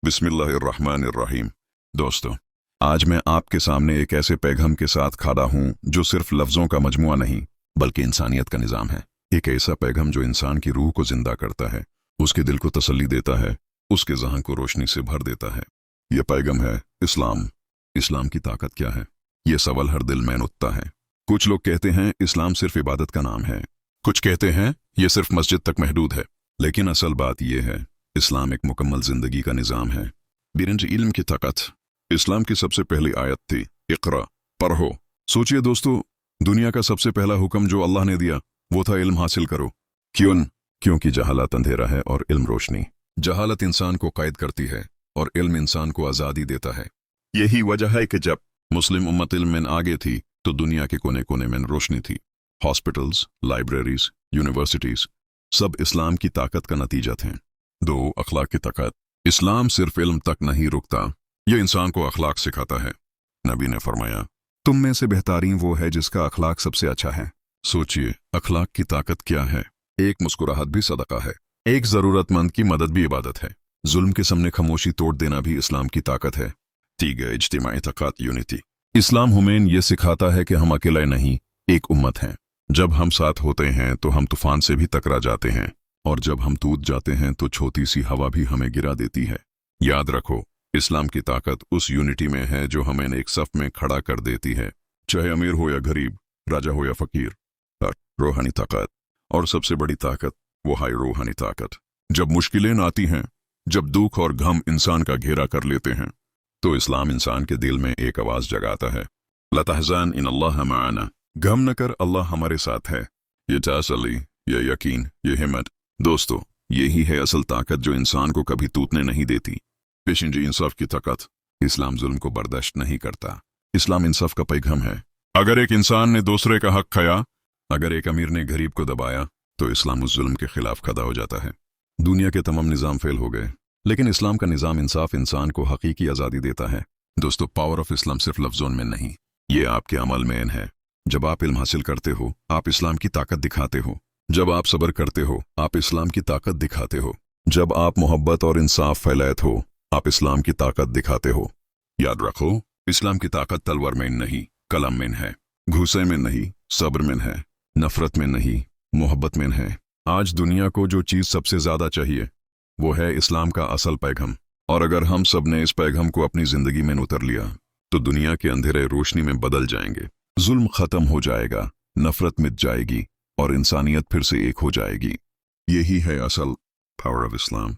बिस्मिल्लाहिर्रहमानिर्रहीम। दोस्तों, आज मैं आपके सामने एक ऐसे पैगाम के साथ खड़ा हूँ जो सिर्फ लफ्ज़ों का मजमुआ नहीं बल्कि इंसानियत का निज़ाम है। एक ऐसा पैगाम जो इंसान की रूह को जिंदा करता है, उसके दिल को तसल्ली देता है, उसके ज़हन को रोशनी से भर देता है। यह पैगाम है इस्लाम। इस्लाम की ताकत क्या है, ये सवाल हर दिल में उठता है। कुछ लोग कहते हैं इस्लाम सिर्फ इबादत का नाम है, कुछ कहते हैं ये सिर्फ मस्जिद तक महदूद है, लेकिन असल बात यह है इस्लाम एक मुकम्मल जिंदगी का निज़ाम है। बिरंज इल्म की ताकत। इस्लाम की सबसे पहली आयत थी इक़रा, पढ़ो। सोचिए दोस्तों, दुनिया का सबसे पहला हुक्म जो अल्लाह ने दिया वो था इल्म हासिल करो। क्योंकि जहालत अंधेरा है और इल्म रोशनी। जहालत इंसान को कैद करती है और इल्म इंसान को आज़ादी देता है। यही वजह है कि जब मुस्लिम उम्मत इल्म में आगे थी तो दुनिया के कोने कोने में रोशनी थी। हॉस्पिटल्स, लाइब्रेरीज, यूनिवर्सिटीज सब इस्लाम की ताकत का नतीजा थे। दो, अखलाक की ताकत। इस्लाम सिर्फ इल्म तक नहीं रुकता, ये इंसान को अखलाक सिखाता है। नबी ने फरमाया, तुम में से बेहतरीन वो है जिसका अखलाक सबसे अच्छा है। सोचिए, अखलाक की ताकत क्या है। एक मुस्कुराहट भी सदका है, एक जरूरतमंद की मदद भी इबादत है, जुल्म के सामने खामोशी तोड़ देना भी इस्लाम की ताकत है। तीसरा, इज्तिमाई ताकत, यूनिटी। इस्लाम हमें यह सिखाता है कि हम अकेले नहीं, एक उम्मत हैं। जब हम साथ होते हैं तो हम तूफान से भी टकरा जाते हैं, और जब हम टूट जाते हैं तो छोटी सी हवा भी हमें गिरा देती है। याद रखो, इस्लाम की ताकत उस यूनिटी में है जो हमें एक सफ में खड़ा कर देती है, चाहे अमीर हो या गरीब, राजा हो या फकीर। रूहानी ताकत। और सबसे बड़ी ताकत वो है रूहानी ताकत। जब मुश्किलें आती हैं, जब दुख और गम इंसान का घेरा कर लेते हैं, तो इस्लाम इंसान के दिल में एक आवाज जगाता है, ला तहज़न इन्नल्लाह मअना। गम न कर, अल्लाह हमारे साथ है। ये तसल्ली, ये यकीन, ये हिम्मत। दोस्तों, यही है असल ताकत जो इंसान को कभी टूटने नहीं देती। पेशेंजी इंसाफ की ताकत। इस्लाम जुल्म को बर्दाश्त नहीं करता। इस्लाम इंसाफ का पैगाम है। अगर एक इंसान ने दूसरे का हक खाया, अगर एक अमीर ने गरीब को दबाया, तो इस्लाम उस जुल्म के खिलाफ खड़ा हो जाता है। दुनिया के तमाम निज़ाम फेल हो गए, लेकिन इस्लाम का निज़ाम इंसाफ इंसान को हकीकी आज़ादी देता है। दोस्तों, पावर ऑफ इस्लाम सिर्फ लफ्ज़ों में नहीं, ये आपके अमल में है। जब आप इल्म हासिल करते हो, आप इस्लाम की ताकत दिखाते हो। जब आप सब्र करते हो, आप इस्लाम की ताकत दिखाते हो। जब आप मोहब्बत और इंसाफ फैलाते हो, आप इस्लाम की ताकत दिखाते हो। याद रखो, इस्लाम की ताकत तलवार में नहीं, कलम में है। घूसे में नहीं, सब्र में है। नफरत में नहीं, मोहब्बत में है। आज दुनिया को जो चीज़ सबसे ज़्यादा चाहिए वो है इस्लाम का असल पैगाम। और अगर हम सब ने इस पैगाम को अपनी ज़िंदगी में उतर लिया तो दुनिया के अंधेरे रोशनी में बदल जाएंगे। जुल्म ख़त्म हो जाएगा, नफरत मिट जाएगी और इंसानियत फिर से एक हो जाएगी। यही है असल पावर ऑफ इस्लाम।